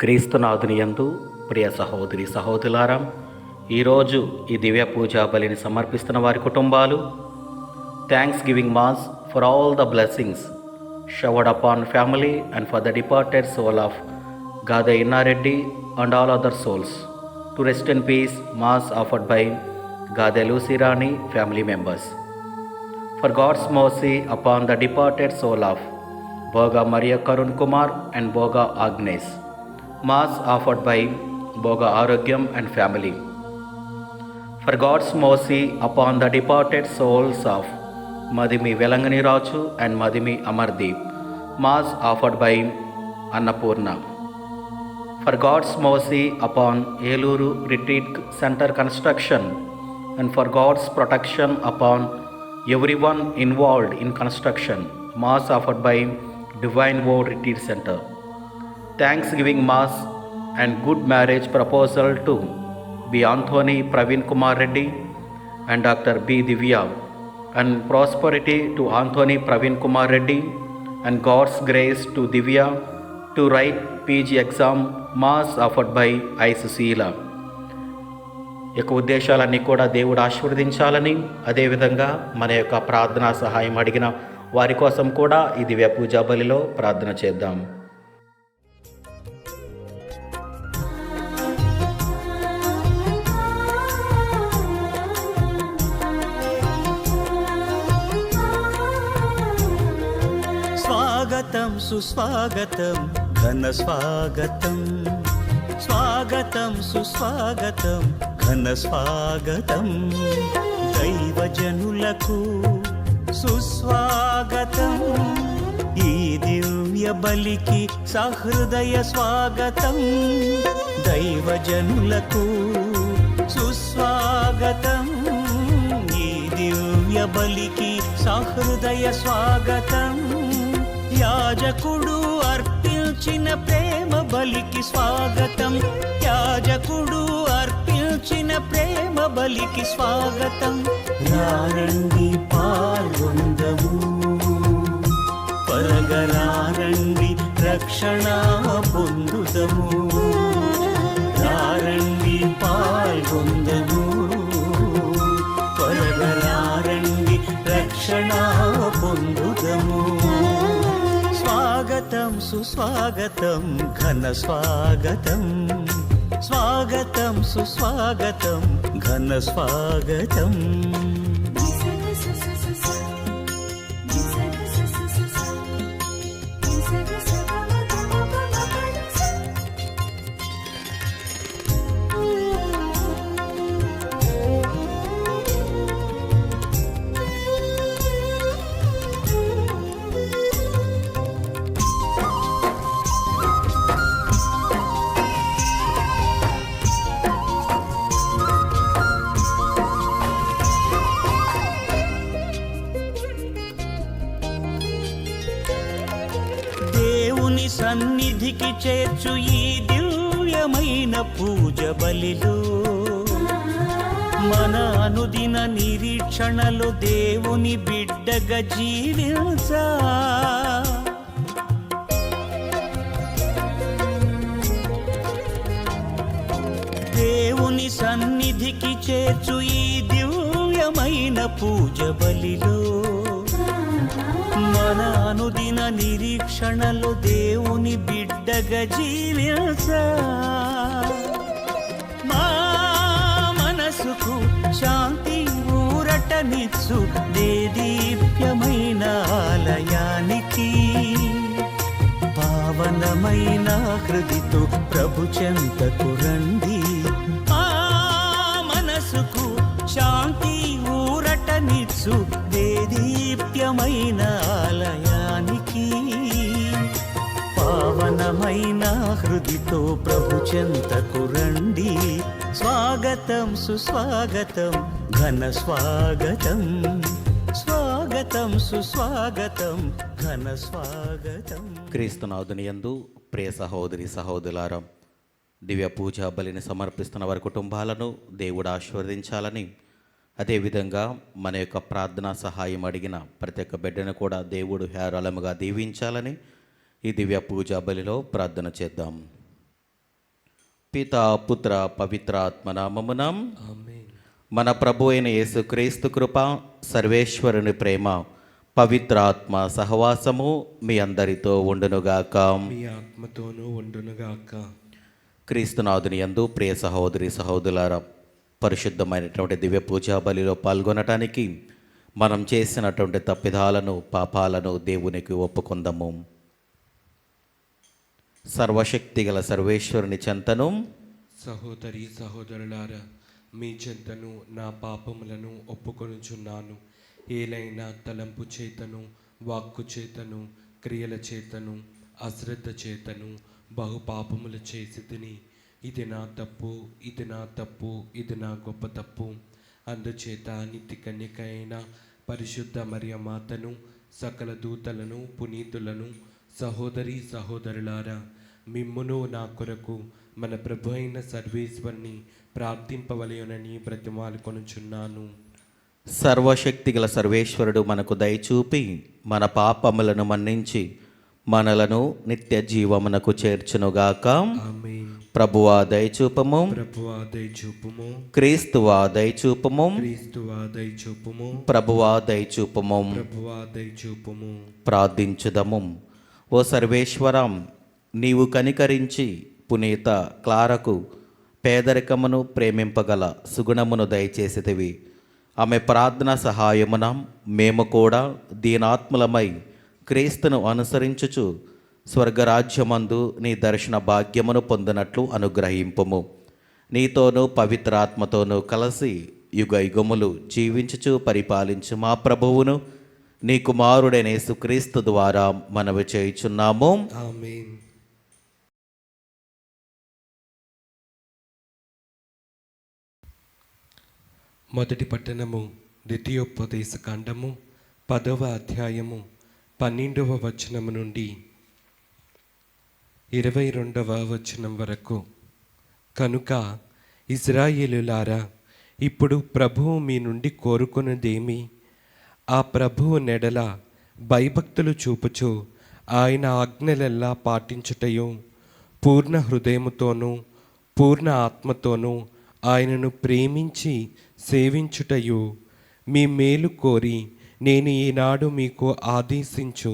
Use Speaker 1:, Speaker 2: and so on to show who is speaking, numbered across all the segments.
Speaker 1: క్రీస్తునాథుని యందు ప్రియ సహోదరి సహోదరులారా, ఈరోజు ఈ దివ్య పూజా బలిని సమర్పిస్తున్న వారి కుటుంబాలు thanksgiving mass for all the blessings showered upon family and for the departed soul of Gade Innareddy and all other souls to rest in peace. Mass offered by Gade Lucyrani family members. For God's mercy upon the departed soul of Boga Maria Karun Kumar and Boga Agnes. Mass offered by Boga Arogyam and family. For God's mercy upon the departed souls of Madhimi Velangani Raju and Madhimi Amardeep. Mass offered by Annapurna. For God's mercy upon Eluru Retreat Center construction and for God's protection upon everyone involved in construction. Mass offered by Divine Word Retreat Center. Thanksgiving Mass and good marriage proposal to B. Anthony Praveen Kumar Reddy and Dr. B. Divya, and prosperity to Anthony Praveen Kumar Reddy and God's grace to Divya to write PG exam. Mass offered by I. Susila. యొక్క ఉద్దేశాలన్నీ కూడా దేవుడు ఆశీర్వదించాలని, అదేవిధంగా మన యొక్క ప్రార్థనా సహాయం అడిగిన వారి కోసం కూడా ఈ దివ్య పూజా బలిలో ప్రార్థన చేద్దాం.
Speaker 2: స్వాగతం సుస్వాగతం ఘన స్వాగతం, స్వాగతం సుస్వాగతం ఘన స్వాగతం, దైవజనులకు సుస్వాగతం, ఈ దివ్య బలికి సహృదయ స్వాగతం, దైవజనులకు సుస్వాగతం, ఈ దివ్య బలికి సహృదయ స్వాగతం, యాజకుడు అర్పించిన ప్రేమ బలికి స్వాగతం, యాజకుడు అర్పించిన ప్రేమ బలికి స్వాగతం, రారండి పాల్గొందము, పరగరారండి రక్షణ పొందుదము, రారండి పాల్గొందము, పరగరారండి రక్షణ పొందుదము. స్వాగతం సుస్వాగతం ఘన స్వాగతం, స్వాగతం సుస్వాగతం ఘన స్వాగతం. సన్నిధికి చేర్చు ఈ దివ్యమైన పూజ బలిలో, మన అనుదిన నిరీక్షణలో దేవుని బిడ్డగా జీవించా, దేవుని సన్నిధికి చేర్చు ఈ దివ్యమైన పూజ బలిలో, మన అనుదిన నిరీక్షణలో దేవుని బిడ్డగా జీవించా, మా మనసుకు శాంతి ఊరటనిచ్చు దేదీప్యమైన ఆలయానికి, పావనమైన హృదితో ప్రభు చెంతకు రండి, మా మనసుకు శాంతి ఊరటనిచ్చు దేదీప్యమైన ఆలయానికి, పావనమైన హృదితో ప్రభు చెంతకు రండి. స్వాగతం సుస్వాగతం ఘన స్వాగతం, స్వాగతం స్వాగతం సుస్వాగతం ఘన స్వాగతం.
Speaker 1: క్రీస్తునాథుని యందు ప్రియ సహోదరి సహోదరులారా, దివ్య పూజా బలిని సమర్పిస్తున్న వారి కుటుంబాలను దేవుడు ఆశీర్వదించాలని, అదేవిధంగా మన యొక్క ప్రార్థనా సహాయం అడిగిన ప్రతి ఒక్క బిడ్డను కూడా దేవుడు హేరాళముగా దీవించాలని ఈ దివ్య పూజా బలిలో ప్రార్థన చేద్దాం. పితా పుత్ర పవిత్ర ఆత్మనామమున మన ప్రభు అయిన యేసుక్రీస్తు కృప, సర్వేశ్వరుని ప్రేమ, పవిత్రాత్మ సహవాసము మీ అందరితో ఉండునుగాక.
Speaker 3: మీ ఆత్మతోనూ ఉండునుగాక.
Speaker 1: క్రీస్తునాథుని యందు ప్రియ సహోదరి సహోదరులారా, పరిశుద్ధమైనటువంటి దివ్య పూజా బలిలో పాల్గొనటానికి మనం చేసినటువంటి తప్పిదాలను, పాపాలను దేవునికి ఒప్పుకుందాము. సర్వశక్తిగల సర్వేశ్వరుని చెంతను,
Speaker 3: సహోదరి సహోదరులారా, మీ చెంతను నా పాపములను ఒప్పుకొనుచున్నాను. ఏలైనా తలంపు చేతను, వాక్కు చేతను, క్రియల చేతను, అశ్రద్ధ చేతను బహు పాపములు చేసి తిని, ఇది నా తప్పు, ఇది నా తప్పు, ఇది నా గొప్ప తప్పు. అందుచేత నిత్య కన్యక అయిన పరిశుద్ధ మరియ మాతను, సకల దూతలను, పునీతులను, సహోదరి సహోదరులారా, మిమ్మును నా కొరకు మన ప్రభు అయిన సర్వేశ్వరుని ప్రార్థింపవలయునని బ్రతిమాలుకొనుచున్నాను.
Speaker 1: సర్వశక్తిగల సర్వేశ్వరుడు మనకు దయచూపి మన పాపములను మన్నించి మనలను నిత్య జీవమునకు చేర్చునుగాక.
Speaker 3: ఆమేన్.
Speaker 1: ప్రభువా దయచూపము,
Speaker 3: ప్రభువా దయచూపుము,
Speaker 1: క్రీస్తువా దయచూపము,
Speaker 3: క్రీస్తువా దయచూపుము,
Speaker 1: ప్రభువా దయచూపము.
Speaker 3: ప్రభువా దయచూపుము.
Speaker 1: ప్రార్థించుదము. ఓ సర్వేశ్వరం, నీవు కనికరించి పునీత క్లారకు పేదరికమును ప్రేమింపగల సుగుణమును దయచేసితివి. ఆమె ప్రార్థన సహాయమున మేము కూడా దీనాత్ములమై క్రీస్తును అనుసరించుచు స్వర్గరాజ్యమందు నీ దర్శన భాగ్యమును పొందినట్లు అనుగ్రహింపుము. నీతోనూ పవిత్రాత్మతోనూ కలిసి యుగ యుగములు జీవించుచు పరిపాలించు మా ప్రభువును, నీ కుమారుడైన యేసుక్రీస్తు ద్వారా మనవి చేయుచున్నాము.
Speaker 3: ఆమేన్. మొదటి పట్టణము ద్వితీయోపదేశ కాండము 10వ అధ్యాయము 12వ వచనము నుండి 22వ వచనం వరకు. కనుక ఇశ్రాయేలులారా, ఇప్పుడు ప్రభువు మీ నుండి కోరుకున్నదేమి? ఆ ప్రభువు నెడల భయభక్తులు చూపుచు ఆయన ఆజ్ఞలెల్లా పాటించుటయు, పూర్ణ హృదయముతోనూ పూర్ణ ఆత్మతోనూ ఆయనను ప్రేమించి సేవించుటయు, మీ మేలు కోరి నేను ఈనాడు మీకు ఆదేశించు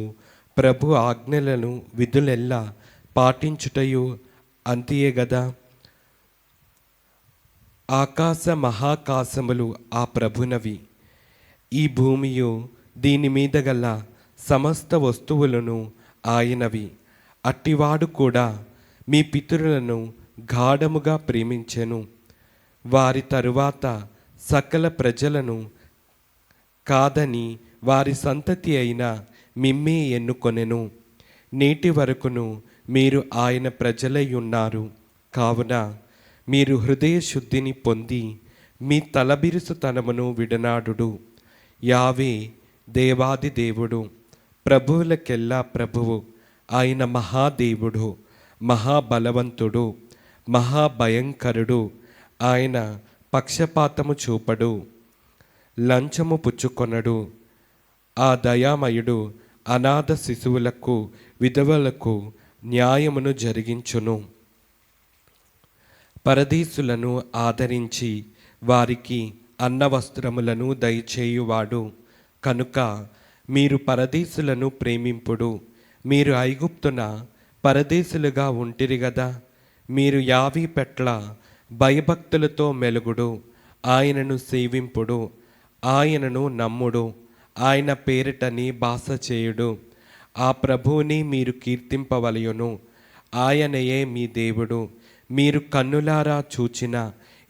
Speaker 3: ప్రభు ఆజ్ఞలను విధులెల్లా పాటించుటయు అంతియే గదా. ఆకాశ మహాకాశములు ఆ ప్రభునవి, ఈ భూమియు దీని మీద గల సమస్త వస్తువులను ఆయనవి. అట్టివాడు కూడా మీ పితరులను గాఢముగా ప్రేమించెను. వారి తరువాత సకల ప్రజలను కాదని వారి సంతతి అయిన మిమ్మే ఎన్నుకొనెను. నేటి వరకును మీరు ఆయన ప్రజలై ఉన్నారు. కావున మీరు హృదయ శుద్ధిని పొంది మీ తలబిరుసుతనమును విడనాడుడు. యావే దేవాది దేవుడు, ప్రభువులకెల్లా ప్రభువు, ఆయన మహాదేవుడు, మహాబలవంతుడు, మహాభయంకరుడు. ఆయన పక్షపాతము చూపడు, లంచము పుచ్చుకొనడు. ఆ దయామయుడు అనాథ శిశువులకు, విధవలకు న్యాయమును జరిగించును. పరదేశులను ఆదరించి వారికి అన్నవస్త్రములను దయచేయువాడు. కనుక మీరు పరదేశులను ప్రేమింపుడు. మీరు ఐగుప్తున పరదేశులుగా ఉంటిరి గదా. మీరు యావీ పెట్ల భయభక్తులతో మెలుగుడు. ఆయనను సేవింపుడు, ఆయనను నమ్ముడు, ఆయన పేరిటని భాష చేయుడు. ఆ ప్రభువుని మీరు కీర్తింపవలయును. ఆయనయే మీ దేవుడు. మీరు కన్నులారా చూచిన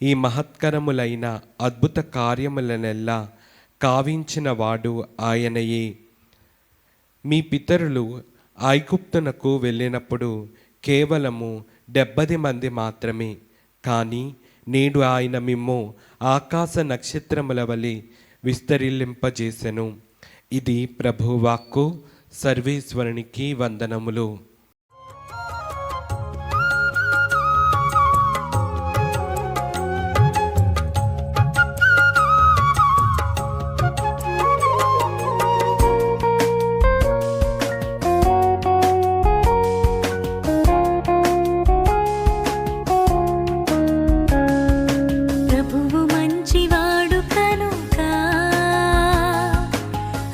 Speaker 3: ఈ మహత్కరములైన అద్భుత కార్యములనెల్లా కావించిన వాడు ఆయనయే. మీ పితరులు ఐగుప్తునకు వెళ్ళినప్పుడు కేవలము 70 మంది మాత్రమే. కానీ నేడు ఆయన మిమ్ము ఆకాశ నక్షత్రముల వలె విస్తరిల్లింపజేసెను. ఇది ప్రభువాక్కు. సర్వేశ్వరునికి వందనములు.
Speaker 4: ప్రభువు మంచివాడు కనుక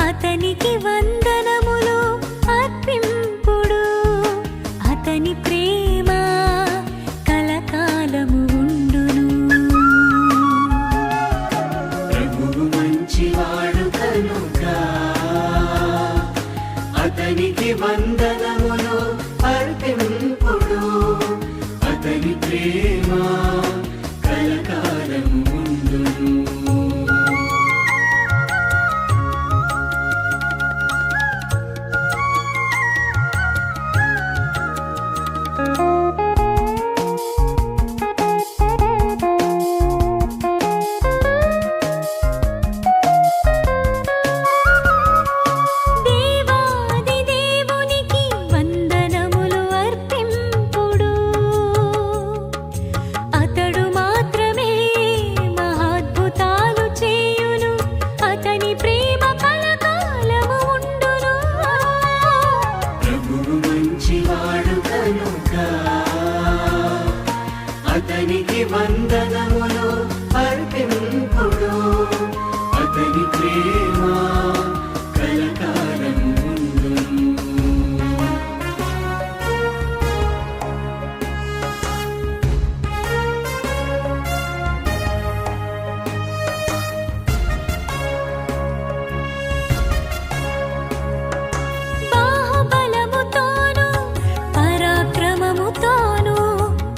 Speaker 4: అతనికి వందనములు అర్పింపుడు. అతని ప్రేమ కలకాలము ఉండును.
Speaker 2: ప్రభువు మంచివాడు కనుక అతనికి వందనములు అర్పింపుడు. అతని ప్రేమ కలకాలము ఉండును.
Speaker 4: దేవాది దేవునికి వందనములు అర్పింపుడు. అతడు మాత్రమే మహాద్భుతాలు చేయును. అతని ప్రేమ కలకాలము ఉండును.
Speaker 2: ప్రభువు మంచివాడు కనుక అతనికి వందనములు అర్పింపుడు. అతని ప్రేమ కలకాలము ఉండును.
Speaker 4: బాహుబలముతోను పరాక్రమముతోను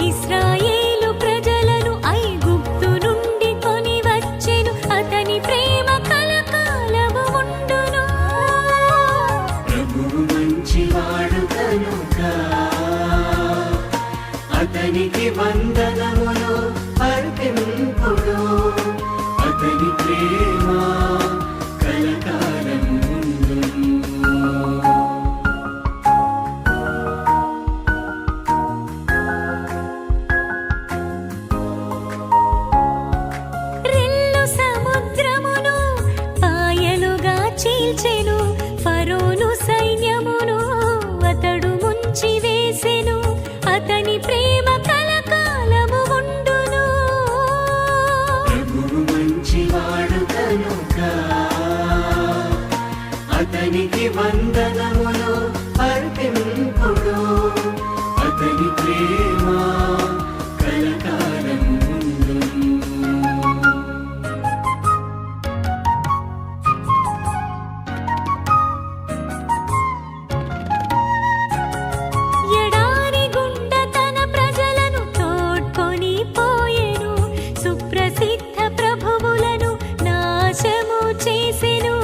Speaker 4: ఇశ్రాయేలు ప్రజలను ఐగుప్తు నుండి కొనివచ్చెను. అతని ప్రేమ కలకాలము ఉండును.
Speaker 2: ప్రభువు మంచివాడు కనుక అతనికి వందనములు అర్పింపుడు. అతని ప్రేమ కలకాలము ఉండును.
Speaker 4: రెల్లు సముద్రమును పాయలుగా చీల్చెను. ఫరోను సైన్యమును అతడు ముంచి వేసెను. అతని ప్రేమ కలకాలము ఉండును.
Speaker 2: ప్రభువు మంచివాడు కనుక అతనికి వందనములు అర్పింపుడు. అతని ప్రేమ కలకాలము ఉండును.
Speaker 4: ఎడారి గుండ తన ప్రజలను తోడ్కొని పోయెను. సుప్రసిద్ధ ప్రభువులను నాశము చేసెను.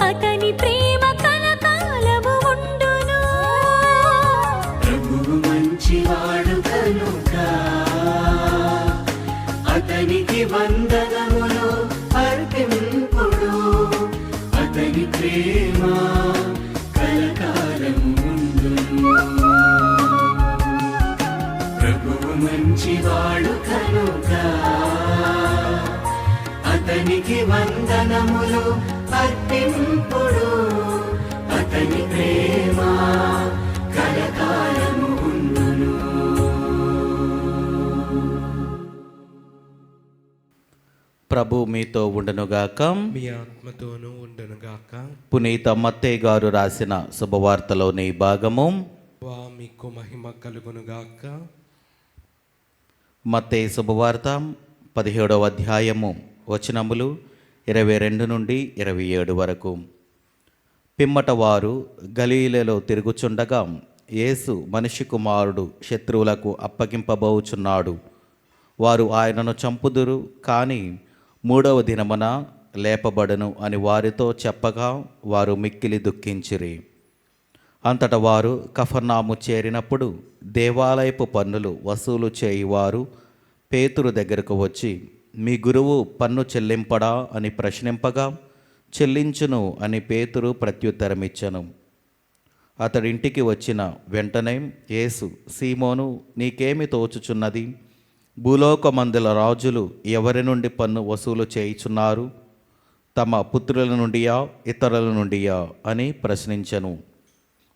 Speaker 4: అతని ప్రేమ కలకాలము ఉండును.
Speaker 2: ప్రభువు మంచివాడు కనుక అతనికి వందనములు అర్పింపుడు. అతని ప్రేమ కలకాలము ఉండును. ప్రభువు మంచివాడు కనుక అతనికి వందనములు అర్పింపుడు. అతని ప్రేమ కలకాలము ఉండును.
Speaker 1: ప్రభు మీతో ఉండునుగాక.
Speaker 3: మీ ఆత్మతోనూ ఉండునుగాక.
Speaker 1: పునీత మత్తయి గారు రాసిన శుభవార్తలోని భాగము.
Speaker 3: వా మీకు మహిమ కలుగునుగాక.
Speaker 1: మత్తయి శుభవార్త 17వ అధ్యాయము వచనములు 22 నుండి 27 వరకు. పిమ్మట వారు గలీలలో తిరుగుచుండగా యేసు మనిషి కుమారుడు శత్రువులకు అప్పగింపబోచున్నాడు. వారు ఆయనను చంపుదురు, కానీ 3వ దినమున లేపబడును అని వారితో చెప్పగా వారు మిక్కిలి దుఃఖించిరి. అంతటా వారు కఫర్నాము చేరినప్పుడు దేవాలయపు పన్నులు వసూలు చేయువారు పేతురు దగ్గరకు వచ్చి, మీ గురువు పన్ను చెల్లింపడా అని ప్రశ్నింపగా, చెల్లించును అని పేతురు ప్రత్యుత్తరమిచ్చెను. అతడి ఇంటికి వచ్చిన వెంటనే యేసు, సీమోను, నీకేమి తోచుచున్నది? భూలోకమందుల రాజులు ఎవరి నుండి పన్ను వసూలు చేయుచున్నారు? తమ పుత్రుల నుండియా ఇతరుల నుండియా అని ప్రశ్నించెను.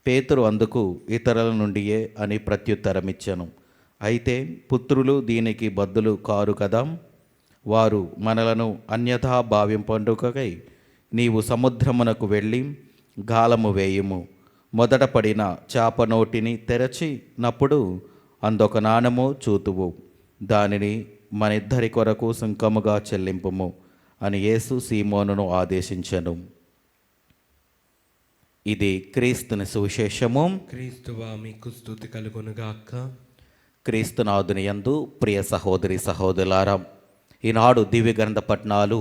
Speaker 1: పేతురు అందుకు ఇతరుల నుండియే అని ప్రత్యుత్తరమిచ్చెను. అయితే పుత్రులు దీనికి బద్దులు కారు కదా. వారు మనలను అన్యథా భావింపండుకై నీవు సముద్రమునకు వెళ్ళి గాలము వేయుము. మొదట పడిన చేప నోటిని తెరచినప్పుడు అందొక నాణెము చూతువు. దానిని మనిద్దరి కొరకు సుంకముగా చెల్లింపుము అని యేసు సీమోనును ఆదేశించెను. ఇది క్రీస్తుని సువిశేషము.
Speaker 3: క్రీస్తువా మీకు స్తుతి కలుగునుగాక.
Speaker 1: క్రీస్తునాథుని యందు ప్రియ సహోదరి సహోదరులారా, ఈనాడు దివ్య గ్రంథ పఠనాలు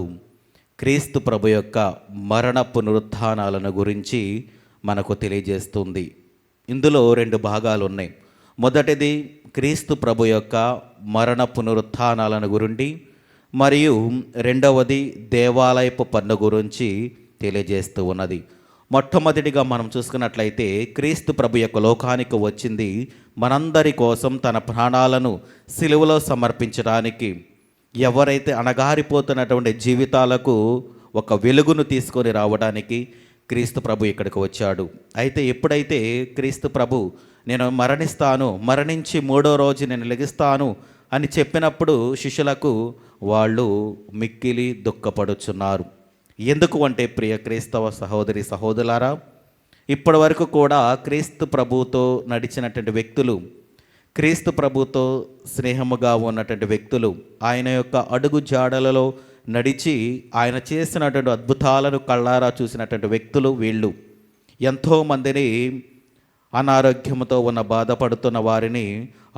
Speaker 1: క్రీస్తు ప్రభు యొక్క మరణ పునరుత్థానాలను గురించి మనకు తెలియజేస్తుంది. ఇందులో 2 భాగాలు ఉన్నాయి. మొదటిది క్రీస్తు ప్రభు యొక్క మరణ పునరుత్థానాలను గురించి, మరియు రెండవది దేవాలయపు పన్ను గురించి తెలియజేస్తూ ఉన్నది. మొట్టమొదటిగా మనం చూసుకున్నట్లయితే క్రీస్తు ప్రభు యొక్క లోకానికి వచ్చింది మనందరి కోసం తన ప్రాణాలను సిలువలో సమర్పించడానికి. ఎవరైతే అణగారిపోతున్నటువంటి జీవితాలకు ఒక వెలుగును తీసుకొని రావడానికి క్రీస్తు ప్రభు ఇక్కడికి వచ్చాడు. అయితే ఎప్పుడైతే క్రీస్తు ప్రభు నేను మరణిస్తాను, మరణించి 3వ రోజు నేను లెగిస్తాను అని చెప్పినప్పుడు శిష్యులకు వాళ్ళు మిక్కిలి దుఃఖపడుచున్నారు. ఎందుకు అంటే ప్రియ క్రైస్తవ సహోదరి సహోదరులారా, ఇప్పటి వరకు కూడా క్రీస్తు ప్రభుతో నడిచినటువంటి వ్యక్తులు, క్రీస్తు ప్రభుతో స్నేహముగా ఉన్నటువంటి వ్యక్తులు, ఆయన యొక్క అడుగు జాడలలో నడిచి ఆయన చేసినటువంటి అద్భుతాలను కళ్ళారా చూసినటువంటి వ్యక్తులు వీళ్ళు. ఎంతోమందిని అనారోగ్యంతో ఉన్న బాధపడుతున్న వారిని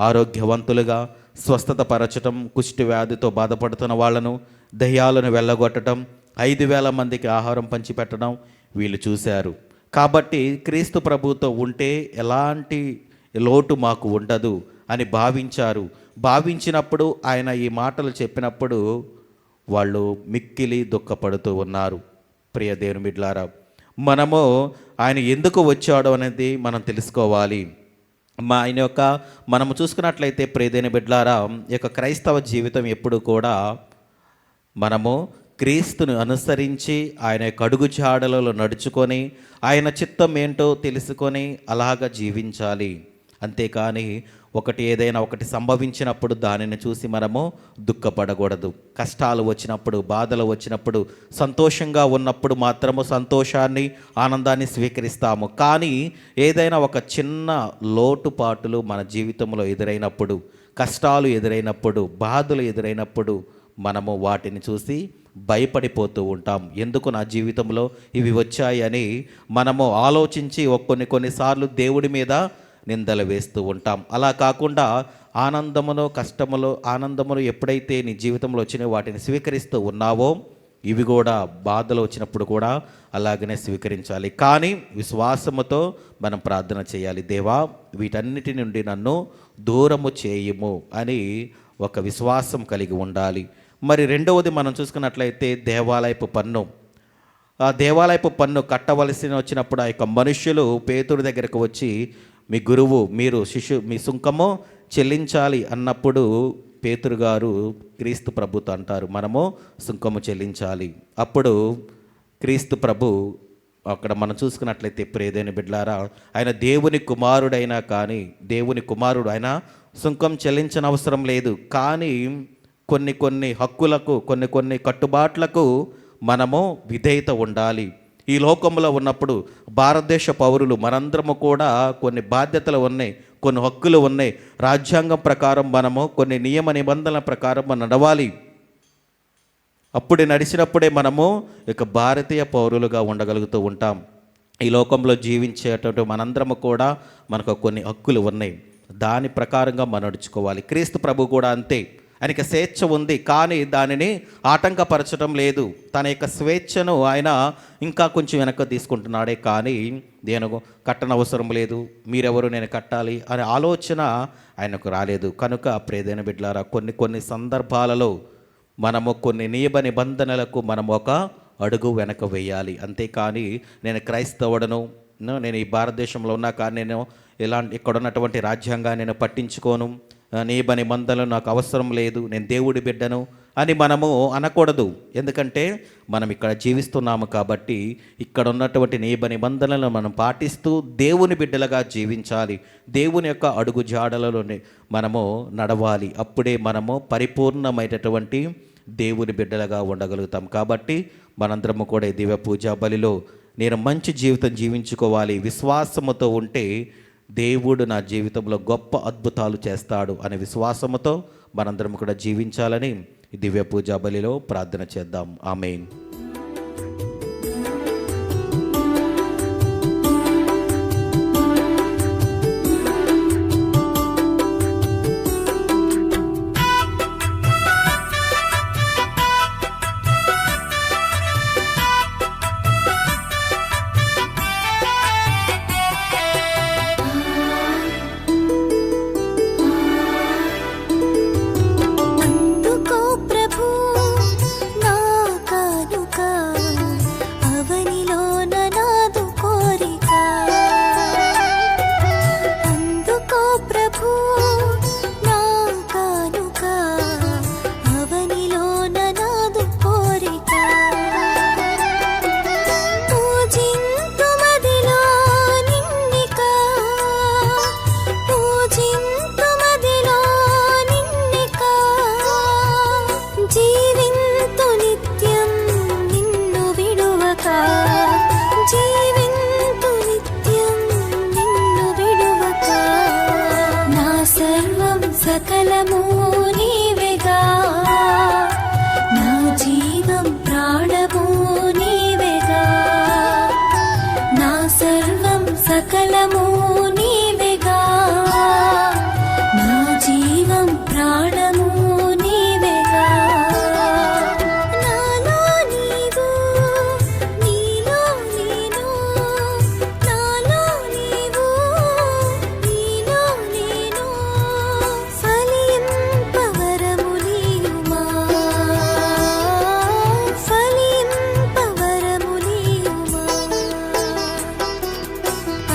Speaker 1: ఆరోగ్యవంతులుగా స్వస్థత పరచటం, కుష్టి వ్యాధితో బాధపడుతున్న వాళ్ళను దయ్యాలను వెళ్ళగొట్టడం, 5,000 మందికి ఆహారం పంచిపెట్టడం వీళ్ళు చూశారు. కాబట్టి క్రీస్తు ప్రభుతో ఉంటే ఎలాంటి లోటు మాకు ఉండదు అని భావించారు. భావించినప్పుడు ఆయన ఈ మాటలు చెప్పినప్పుడు వాళ్ళు మిక్కిలి దుఃఖపడుతూ ఉన్నారు. ప్రియ దేవుని బిడ్డలారా, మనము ఆయన ఎందుకు వచ్చాడు అనేది మనం తెలుసుకోవాలి. ఆయన యొక్క మనము చూసుకున్నట్లయితే ప్రియ దేవుని బిడ్డలారా, ఈ యొక్క క్రైస్తవ జీవితం ఎప్పుడు కూడా మనము క్రీస్తును అనుసరించి ఆయన యొక్క అడుగుజాడలలో నడుచుకొని ఆయన చిత్తం ఏంటో తెలుసుకొని అలాగ జీవించాలి. అంతేకాని ఏదైనా ఒకటి సంభవించినప్పుడు దానిని చూసి మనము దుఃఖపడకూడదు. కష్టాలు వచ్చినప్పుడు, బాధలు వచ్చినప్పుడు, సంతోషంగా ఉన్నప్పుడు మాత్రము సంతోషాన్ని, ఆనందాన్ని స్వీకరిస్తాము. కానీ ఏదైనా ఒక చిన్న లోటుపాటులు మన జీవితంలో ఎదురైనప్పుడు, కష్టాలు ఎదురైనప్పుడు, బాధలు ఎదురైనప్పుడు మనము వాటిని చూసి భయపడిపోతూ ఉంటాం. ఎందుకు నా జీవితంలో ఇవి వచ్చాయి అని మనము ఆలోచించి కొన్నిసార్లు దేవుడి మీద నిందలు వేస్తూ ఉంటాం. అలా కాకుండా ఆనందములో కష్టములో ఆనందములు ఎప్పుడైతే నీ జీవితంలో వచ్చినాయో వాటిని స్వీకరిస్తూ ఉన్నావో, ఇవి కూడా బాధలు వచ్చినప్పుడు కూడా అలాగనే స్వీకరించాలి. కానీ విశ్వాసముతో మనం ప్రార్థన చేయాలి. దేవా, వీటన్నిటి నుండి నన్ను దూరము చేయుము అని ఒక విశ్వాసం కలిగి ఉండాలి. మరి రెండవది మనం చూసుకున్నట్లయితే దేవాలయపు పన్ను. ఆ దేవాలయపు పన్ను కట్టవలసి వచ్చినప్పుడు ఆ యొక్క మనుష్యులు పేతురు దగ్గరకు వచ్చి, మీ గురువు మీ సుంకము చెల్లించాలి అన్నప్పుడు పేతురు గారు క్రీస్తు ప్రభుతో అంటారు, మనము సుంకము చెల్లించాలి. అప్పుడు క్రీస్తు ప్రభు అక్కడ మనం చూసుకున్నట్లయితే ప్రియదేని బిడ్డలారా, ఆయన దేవుని కుమారుడైనా కానీ దేవుని కుమారుడు ఆయన సుంకం చెల్లించనవసరం లేదు. కానీ కొన్ని హక్కులకు, కొన్ని కట్టుబాట్లకు మనము విధేయత ఉండాలి. ఈ లోకంలో ఉన్నప్పుడు భారతదేశ పౌరులు మనందరము కూడా కొన్ని బాధ్యతలు ఉన్నాయి, కొన్ని హక్కులు ఉన్నాయి. రాజ్యాంగం ప్రకారం మనము కొన్ని నియమ నిబంధనల ప్రకారం మనం నడవాలి. అప్పుడు నడిచినప్పుడే మనము ఇక భారతీయ పౌరులుగా ఉండగలుగుతూ ఉంటాం. ఈ లోకంలో జీవించేటటువంటి మనందరము కూడా మనకు కొన్ని హక్కులు ఉన్నాయి, దాని ప్రకారంగా మనం నడుచుకోవాలి. క్రీస్తు ప్రభు కూడా అంతే. ఆయనకి స్వేచ్ఛ ఉంది, కానీ దానిని ఆటంకపరచడం లేదు. తన యొక్క స్వేచ్ఛను ఆయన ఇంకా కొంచెం వెనక్కి తీసుకుంటున్నాడే కానీ దేనికి కట్టనవసరం లేదు, మీరెవరు నేను కట్టాలి అనే ఆలోచన ఆయనకు రాలేదు. కనుక ప్రియమైన బిడ్డలారా, కొన్ని సందర్భాలలో మనము కొన్ని నియమ నిబంధనలకు మనము ఒక అడుగు వెనక వేయాలి. అంతేకాని నేను క్రైస్తవుడను, నేను ఈ భారతదేశంలో ఉన్నా కానీ నేను ఇక్కడ ఉన్నటువంటి రాజ్యాంగాన్ని నేను పట్టించుకోను, నియమ నిబంధనలు నాకు అవసరం లేదు, నేను దేవుడి బిడ్డను అని మనము అనకూడదు. ఎందుకంటే మనం ఇక్కడ జీవిస్తున్నాము కాబట్టి ఇక్కడ ఉన్నటువంటి నియమ నిబంధనలను మనం పాటిస్తూ దేవుని బిడ్డలుగా జీవించాలి. దేవుని యొక్క అడుగు జాడలలో మనము నడవాలి. అప్పుడే మనము పరిపూర్ణమైనటువంటి దేవుని బిడ్డలుగా ఉండగలుగుతాం. కాబట్టి మనందరము కూడా ఈ దివ్య పూజా బలిలో నేను మంచి జీవితం జీవించుకోవాలి, విశ్వాసముతో ఉంటే దేవుడు నా జీవితంలో గొప్ప అద్భుతాలు చేస్తాడు అనే విశ్వాసముతో మనందరం కూడా జీవించాలని ఈ దివ్య పూజా బలిలో ప్రార్థన చేద్దాం. ఆమేన్.
Speaker 4: అందుకో ప్రభు నా కానుక, అవనిలోన నాదు కోరిక. అందుకో ప్రభు నా కానుక, అవనిలోన నాదు కోరిక. పూజింతుమదిలో నిన్నిక, పూజింతుమదిలో నిన్నిక. జీవింతు నిత్యం నిన్ను విడువక, జీవింతు నిత్యం నిన్ను విడువక. నా సర్వం సకలము నీవెగా, నా జీవం ప్రాణము నీవెగా. నా సర్వం సకలము నీవెగా, నా జీవం ప్రాణము నీవెగా. నాలో నీవు, నీలో నేను, నాలో నీవు, నీలో నేను. ఫలింపవరము నీయుమా, ఫలింపవరము నీయుమా.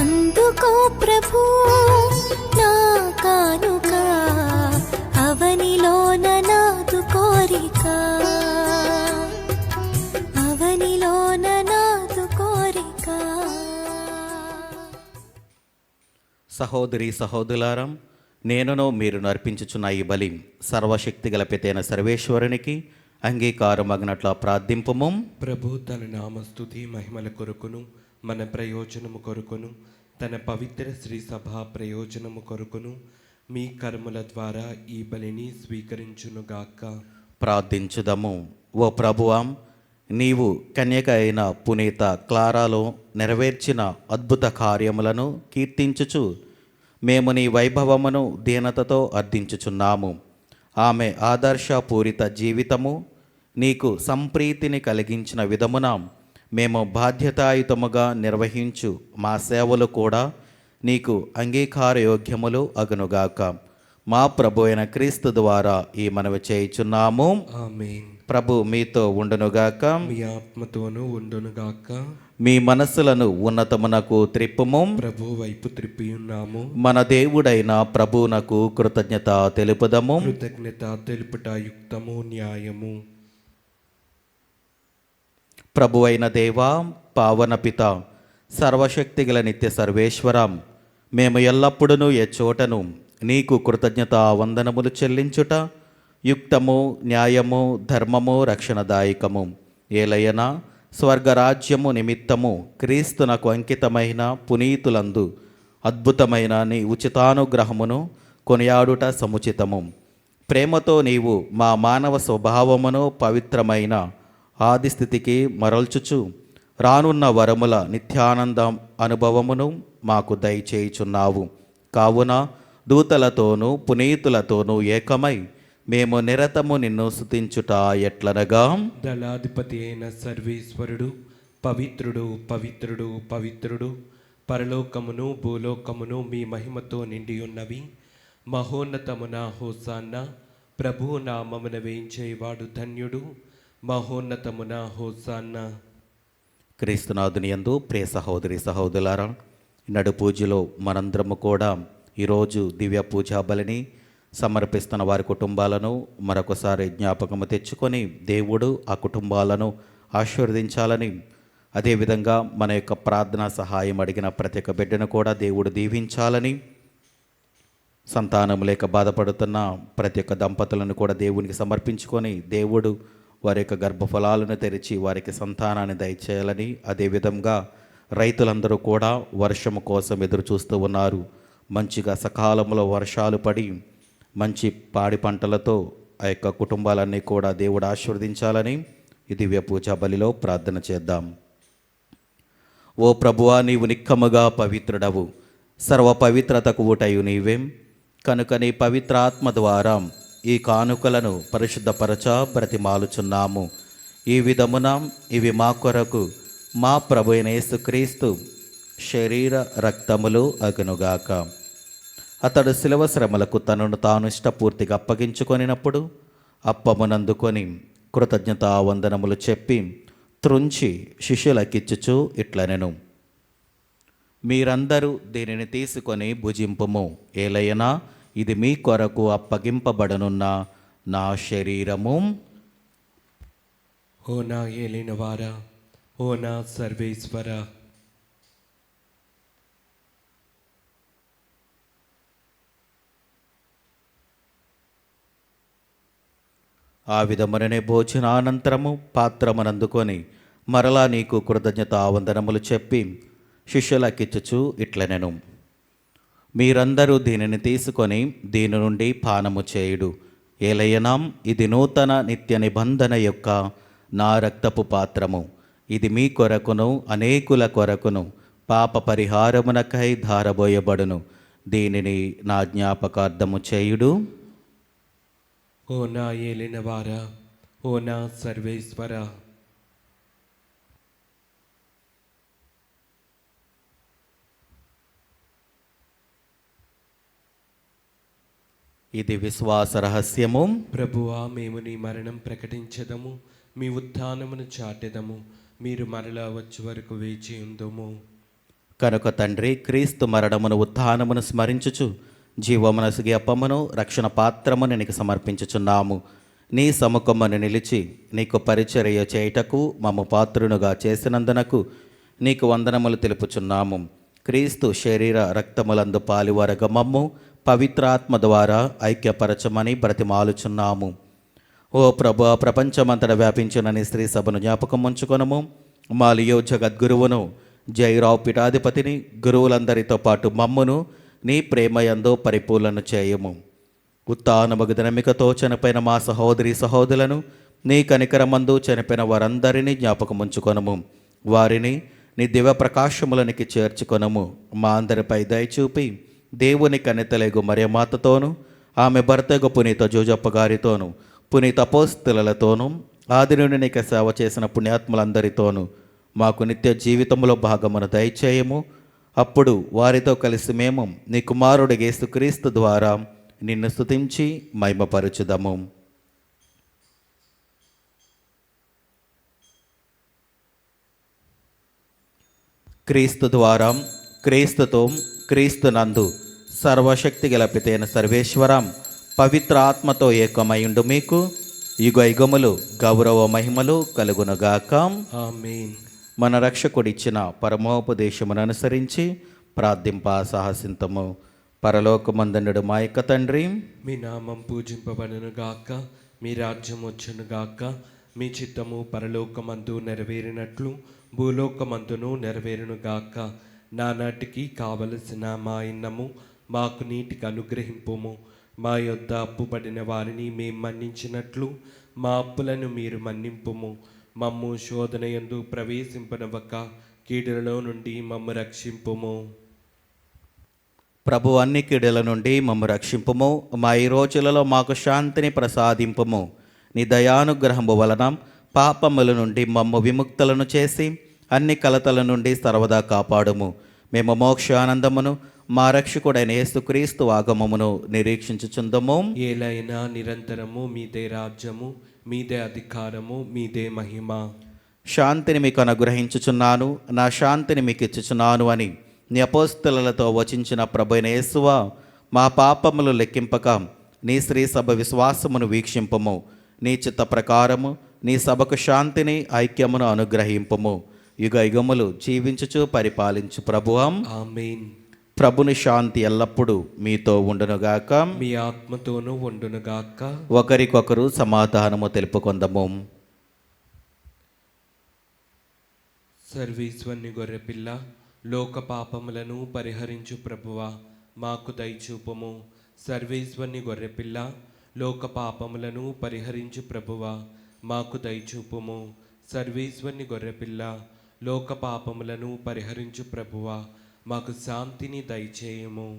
Speaker 4: అందుకో ప్రభు నా కానుక, అవనిలోన నాదు కోరిక, అవనిలోన నాదు కోరిక.
Speaker 1: సహోదరి సహోదరులారా, నేనును మీరు నర్పించుచున్న ఈ బలి సర్వశక్తిగల పితైన సర్వేశ్వరునికి అంగీకారమగినట్ల ప్రార్థింపుము.
Speaker 3: ప్రభు తన నామస్తుతి మహిమల కొరకును మన ప్రయోజనము కొరకును తన పవిత్ర శ్రీ సభ ప్రయోజనము కొరకును మీ కర్మల ద్వారా ఈ బలిని స్వీకరించునుగాక.
Speaker 1: ప్రార్థించుదము. ఓ ప్రభువాం, నీవు కన్యక అయిన పునీత క్లారాలో నెరవేర్చిన అద్భుత కార్యములను కీర్తించుచు మేము నీ వైభవమును దీనతతో అర్థించుచున్నాము. ఆమె ఆదర్శపూరిత జీవితము నీకు సంప్రీతిని కలిగించిన విధమున మేము బాధ్యతాయుతముగా నిర్వహించు మా సేవలు కూడా నీకు అంగీకారయోగ్యములు అగునుగాక. మా ప్రభు అయిన క్రీస్తు ద్వారా ఈ మనవి చేయుచున్నాము.
Speaker 3: ఆమేన్.
Speaker 1: ప్రభు మీతో ఉండునుగాక.
Speaker 3: మీ ఆత్మతోనూ ఉండునుగాక.
Speaker 1: మీ మనస్సులను ఉన్నతమునకు త్రిప్పుము.
Speaker 3: ప్రభు వైపు త్రిప్పి ఉన్నాము.
Speaker 1: మన దేవుడైన ప్రభువునకు కృతజ్ఞత తెలుపుదము.
Speaker 3: కృతజ్ఞత తెలుపుట యుక్తము, న్యాయము.
Speaker 1: ప్రభు అయిన దేవా, పావన పిత, సర్వశక్తిగల నిత్య సర్వేశ్వరం, మేము ఎల్లప్పుడూ చోటను నీకు కృతజ్ఞత వందనములు చెల్లించుట యుక్తము, న్యాయము, ధర్మము, రక్షణదాయకము. ఏలయన స్వర్గరాజ్యము నిమిత్తము క్రీస్తునకు అంకితమైన పునీతులందు అద్భుతమైన నీ ఉచితానుగ్రహమును కొనియాడుట సముచితము. ప్రేమతో నీవు మా మానవ స్వభావమును పవిత్రమైన ఆదిస్థితికి మరల్చుచు రానున్న వరముల నిత్యానందం అనుభవమును మాకు దయచేయుచున్నావు. కావున దూతలతోనూ పునీతులతోనూ ఏకమై మేము నిరతము నిన్ను స్తుతించుట ఎట్లనగా,
Speaker 3: దళాధిపతి అయిన సర్వేశ్వరుడు పవిత్రుడు, పవిత్రుడు, పవిత్రుడు, పరలోకమును భూలోకమును మీ మహిమతో నిండి ఉన్నవి. మహోన్నతమున హోసాన్న. ప్రభు నామమున వేయించేవాడు ధన్యుడు. మహోన్నతమున హోసాన్నా.
Speaker 1: క్రీస్తునాథుని యందు ప్రియ సహోదరి సహోదరులారా, నడు పూజలో మనందరము కూడా ఈరోజు దివ్య పూజా బలిని సమర్పిస్తున్న వారి కుటుంబాలను మరొకసారి జ్ఞాపకము తెచ్చుకొని దేవుడు ఆ కుటుంబాలను ఆశీర్వదించాలని, అదేవిధంగా మన యొక్క ప్రార్థనా సహాయం అడిగిన ప్రతి ఒక్క బిడ్డను కూడా దేవుడు దీవించాలని, సంతానం లేక బాధపడుతున్న ప్రతి ఒక్క దంపతులను కూడా దేవునికి సమర్పించుకొని దేవుడు వారి యొక్క గర్భఫలాలను తెరిచి వారికి సంతానాన్ని దయచేయాలని, అదేవిధంగా రైతులందరూ కూడా వర్షము కోసం ఎదురు చూస్తూ ఉన్నారు. మంచిగా సకాలంలో వర్షాలు పడి మంచి పాడి పంటలతో ఆ యొక్క కుటుంబాలన్నీ కూడా దేవుడు ఆశీర్వదించాలని ఈ దివ్య పూజా బలిలో ప్రార్థన చేద్దాం. ఓ ప్రభువా, నీవు నిక్కముగా పవిత్రుడవు, సర్వ పవిత్రతకు ఊటయు నీవేం. కనుక నీ పవిత్ర ఆత్మ ద్వారా ఈ కానుకలను పరిశుద్ధపరచ బ్రతిమాలుచున్నాము. ఈ విధమున ఇవి మా కొరకు మా ప్రభు అయిన యేసుక్రీస్తు శరీర రక్తములు అగునుగాక. అతడు శిలువ శ్రమలకు తనను తాను ఇష్టపూర్తిగా అప్పగించుకొనినప్పుడు అప్పమునందుకొని కృతజ్ఞతావందనములు చెప్పి త్రుంచి శిష్యులకిచ్చుచు ఇట్లనెను, మీరందరూ దీనిని తీసుకొని భుజింపుము. ఏలయనా ఇది మీ కొరకు అప్పగింపబడనున్న నా శరీరము.
Speaker 3: ఓ నా ఏలినవారా, ఓ నా సర్వేశ్వర.
Speaker 1: ఆ విధముననే భోజనానంతరము పాత్రమునందుకొని మరలా నీకు కృతజ్ఞతావందనములు చెప్పి శిష్యులకిచ్చుచు ఇట్లనెను, మీరందరూ దీనిని తీసుకొని దీని నుండి పానము చేయుడు. ఏలయనాం ఇది నూతన నిత్య నిబంధన యొక్క నా రక్తపు పాత్రము. ఇది మీ కొరకును అనేకుల కొరకును పాప పరిహారమునకై ధారబోయబడును. దీనిని నా జ్ఞాపకార్థము చేయుడు.
Speaker 3: ఓ నా ఏలినవారా, ఓ నా సర్వేశ్వర.
Speaker 1: ఇది విశ్వాస రహస్యము.
Speaker 3: ప్రభువా, మేము నీ మరణం ప్రకటించదము, మీ ఉత్థానమును చాటెదము. మీరు మరలా వచ్చే వరకు వేచి ఉందుము.
Speaker 1: కనుక తండ్రి, క్రీస్తు మరణమును ఉత్థానమును స్మరించుచు జీవమనసుగి అప్పమును రక్షణ పాత్రమును నీకు సమర్పించుచున్నాము. నీ సముఖమును నిలిచి నీకు పరిచర్య చేయుటకు మమ్ము పాత్రునుగా చేసినందునకు నీకు వందనములు తెలుపుచున్నాము. క్రీస్తు శరీర రక్తములందు పాలివరగ మమ్ము పవిత్రాత్మ ద్వారా ఐక్యపరచమని బ్రతిమాలుచున్నాము. ఓ ప్రభు, ప్రపంచమంతటా వ్యాపించిన నీ స్త్రీ సభను జ్ఞాపకం ఉంచుకొనము. మా లియో జగద్గురువును, జైరావు పీఠాధిపతిని, గురువులందరితో పాటు మమ్మును నీ ప్రేమయందు పరిపూర్ణను చేయము. ఉత్థానమగు దినమికతో చనిపోయిన మా సహోదరి సహోదరులను నీ కనికరమందు చనిపోయిన వారందరినీ జ్ఞాపకం ఉంచుకొనము. వారిని నీ దివ్య ప్రకాశములనికి చేర్చుకొనము. మా అందరిపై దయచూపి దేవుని కన్నెతలేగు మరియమాతతోనూ ఆమె భర్తగు పునీత జోజప్ప గారితోనూ పునీత అపోస్తలులతోనూ ఆది నుండి నీకు సేవ చేసిన పుణ్యాత్ములందరితోనూ మాకు నిత్య జీవితంలో భాగమును దయచేయము. అప్పుడు వారితో కలిసి మేము నీ కుమారుడు యేసుక్రీస్తు ద్వారా నిన్ను స్తుతించి మహిమపరచుదము. క్రీస్తు ద్వారా, క్రీస్తుతో, క్రీస్తునందు సర్వశక్తి గల పితైన సర్వేశ్వరం పవిత్ర ఆత్మతో ఏకమైండు మీకు యుగ యుగములు గౌరవ మహిమలు కలుగునుగాక.
Speaker 3: ఆమేన్.
Speaker 1: మన రక్షకుడిచ్చిన పరమోపదేశమును అనుసరించి ప్రార్థింప సాహసింతము. పరలోకమందుండు మా యొక్క తండ్రి,
Speaker 3: మీ నామం పూజింపబడును గాక, మీ రాజ్యం వచ్చును గాక, మీ చిత్తము పరలోకమందు నెరవేరినట్లు భూలోకమందును నెరవేరును గాక. నానాటికి కావలసిన మా ఇన్నము మాకు నీటికి అనుగ్రహింపుము. మా యొద్ద అప్పుపడిన వారిని మేము మన్నించినట్లు మా అప్పులను మీరు మన్నింపుము. మమ్ము శోధనయందు ప్రవేశింపనవక కీడులలో నుండి మమ్ము రక్షింపుము.
Speaker 1: ప్రభు అన్ని కీడుల నుండి మమ్ము రక్షింపుము. మా ఈ రోజులలో మాకు శాంతిని ప్రసాదింపుము. నీ దయానుగ్రహము వలన పాపముల నుండి మమ్ము విముక్తులను చేసి అన్ని కలతల నుండి సర్వదా కాపాడుము. మేము మోక్షానందమును మా రక్షకుడైన యేసుక్రీస్తు ఆగమమును నిరీక్షించుచుందము.
Speaker 3: ఏలైనా నిరంతరము మీదే రాజ్యము, మీదే అధికారము, మీదే మహిమ.
Speaker 1: శాంతిని మీకు అనుగ్రహించుచున్నాను, నా శాంతిని మీకు ఇచ్చుచున్నాను అని నీ అపోస్తలులతో వచించిన ప్రభువైన యేసువా, మా పాపములు లెక్కింపక నీ శ్రీ సభ విశ్వాసమును వీక్షింపము. నీ చిత్త ప్రకారము నీ సభకు శాంతిని ఐక్యమును అనుగ్రహింపము. యుగ యుగములు జీవించుచు పరిపాలించు ప్రభువం.
Speaker 3: ఆమేన్.
Speaker 1: ప్రభుని శాంతి ఎల్లప్పుడూ మీతో ఉండునుగాక.
Speaker 3: మీ ఆత్మతోనూ ఉండునుగాక.
Speaker 1: ఒకరికొకరు సమాధానము తెలుపుకొందము.
Speaker 3: సర్వేశ్వరుని గొర్రెపిల్ల, లోక పాపములను పరిహరించు ప్రభువా, మాకు దయచూపుము. సర్వేశ్వరుని గొర్రెపిల్ల, లోక పాపములను పరిహరించు ప్రభువా, మాకు దయచూపుము. సర్వేశ్వరుని గొర్రెపిల్ల, లోక పాపములను పరిహరించు ప్రభువా, మాకు శాంతిని దయచేయము.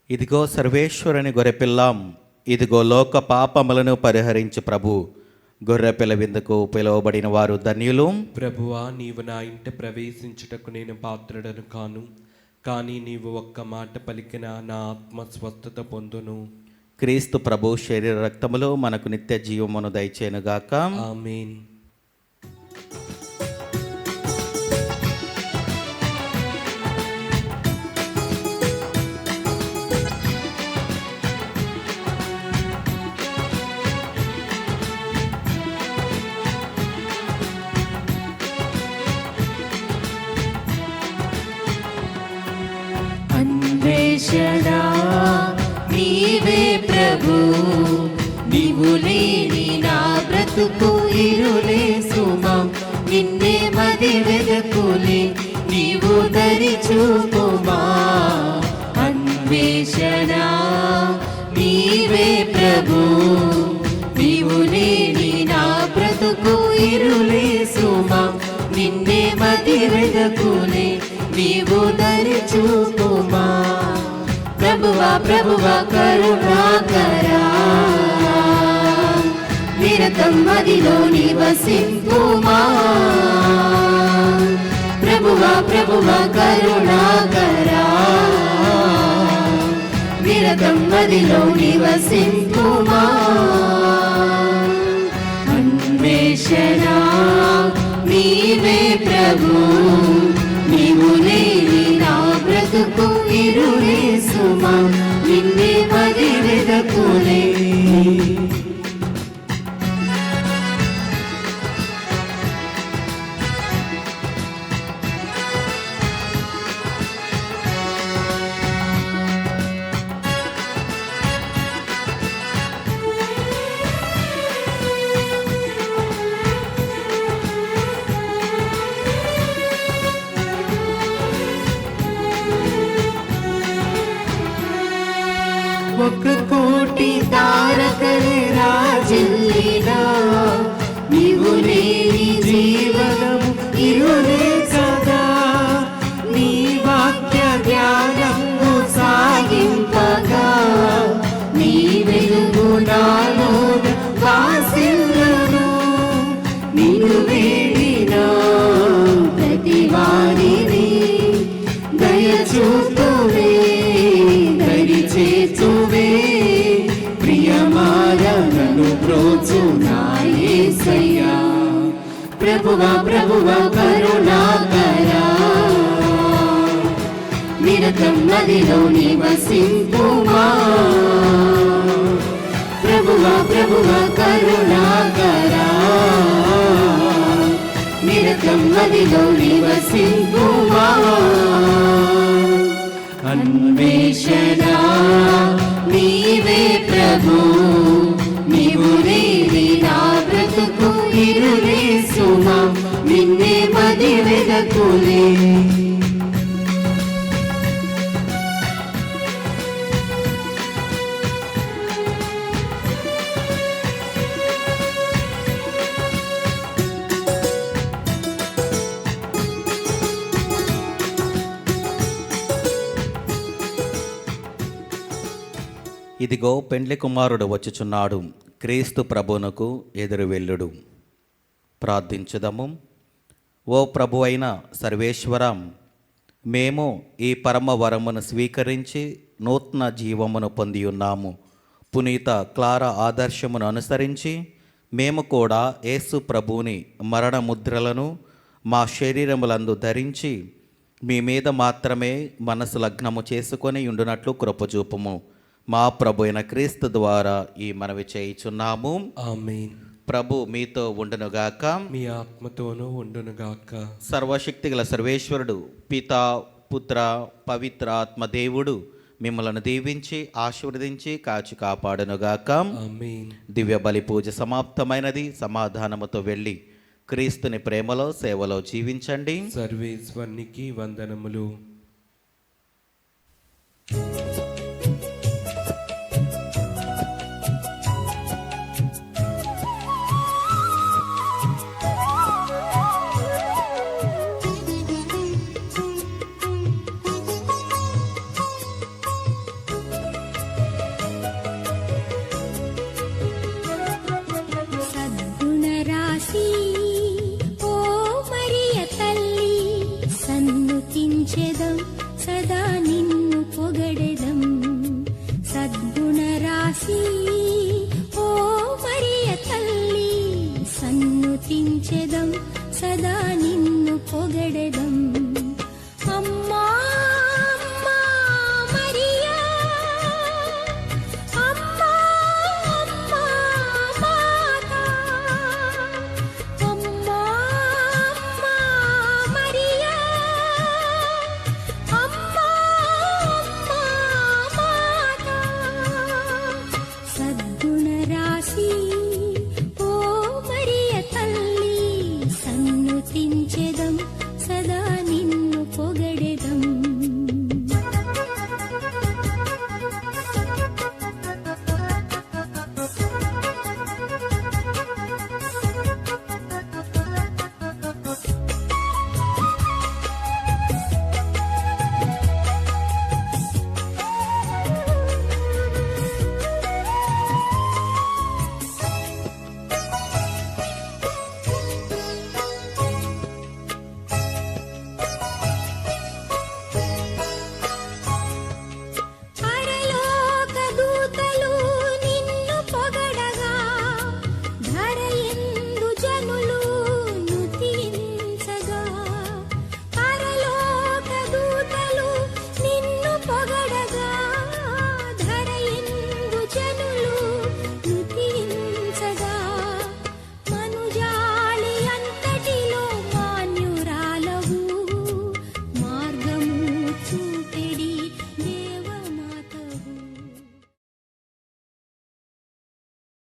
Speaker 1: ఇదిగో సర్వేశ్వరుని గొర్రెపిల్లాం, ఇదిగో లోక పాపములను పరిహరించు ప్రభు. గొర్రెపిల్ల విందుకు పిలువబడిన వారు ధన్యులు.
Speaker 3: ప్రభువా, నీవు నా ఇంట ప్రవేశించుటకు నేను పాత్రుడను కాను, కానీ నీవు ఒక్క మాట పలికిన నా ఆత్మ స్వస్థత పొందును.
Speaker 1: క్రీస్తు ప్రభు శరీర రక్తములో మనకు నిత్య జీవమును దయచేనుగాక.
Speaker 3: ఆమేన్.
Speaker 5: అన్వేషణ నీవే ప్రభు, నీవు లేని నా బ్రతుకు ఇరులే సుమా. నిన్నే మది వెదకులే, నీవు దరి చూపుమా. అన్వేషణ నీవే ప్రభు, నీవు లేని నా బ్రతుకు ఇరులే సుమా. నిన్నే మది వెదకులే, నీవు దరి చూపుమా. ప్రభువా ప్రభువా కరుణాకరా, నిరతం మదిలో నివసింపుమా. ప్రభువా ప్రభువా కరుణాకరా, నిరతం మదిలో నివసింపుమా. అన్వేషణ నీవే ప్రభు, నీవు లేని నా బ్రతుకు ఇరులే సుమా. నిన్నే మది వెదకులే. ఒక కోటి తారకలే రాజిల్లినా, నీవు లేని జీవనము ఇరులే కదా. నీ వాక్య ధ్యానము సాగింపగా, నీ వెలుగు నాలోన వాసిల్లును. నిన్ను వేడిన ప్రతి వారిని దయచూపువే, దరి చేతువే. ప్రియమారను ప్రోచు నా యేసయ్యా. ప్రభువా ప్రభువా కరుణాకరా, నిరతం నదిలో నివసింపుమా. ప్రభువా ప్రభువా కరుణాకరా, నిరతం నదిలో నివసింపుమా. అన్వేషణ నీవే ప్రభు, నీవు లేని నా బ్రతుకు ఇరులే సుమా. నిన్నే మది వెదకులే.
Speaker 1: ఇదిగో పెండ్లి కుమారుడు వచ్చుచున్నాడు, క్రీస్తు ప్రభునకు ఎదురు వెళ్ళుడు. ప్రార్థించుదము. ఓ ప్రభు అయిన సర్వేశ్వరం, మేము ఈ పరమ వరమును స్వీకరించి నూతన జీవమును పొంది ఉన్నాము. పునీత క్లారా ఆదర్శమును అనుసరించి మేము కూడా యేసు ప్రభువుని మరణ ముద్రలను మా శరీరములందు ధరించి మీ మీద మాత్రమే మనసు లగ్నము చేసుకొని ఉండునట్లు కృపచూపుము. మా ప్రభు అయిన క్రీస్తు ద్వారా ఈ మనవి చేయుచున్నాము.
Speaker 3: ఆమేన్.
Speaker 1: ప్రభు మీతో ఉండునుగాక.
Speaker 3: మీ ఆత్మతోనూ ఉండునుగాక.
Speaker 1: సర్వశక్తిగల సర్వేశ్వరుడు పితా పుత్ర పవిత్ర ఆత్మ దేవుడు మిమ్మలను దీవించి ఆశీర్వదించి కాచి కాపాడునుగాక.
Speaker 3: ఆమేన్.
Speaker 1: దివ్య బలి పూజ సమాప్తమైనది. సమాధానముతో వెళ్ళి క్రీస్తుని ప్రేమలో సేవలో జీవించండి.
Speaker 3: సర్వేశ్వరునికి వందనములు.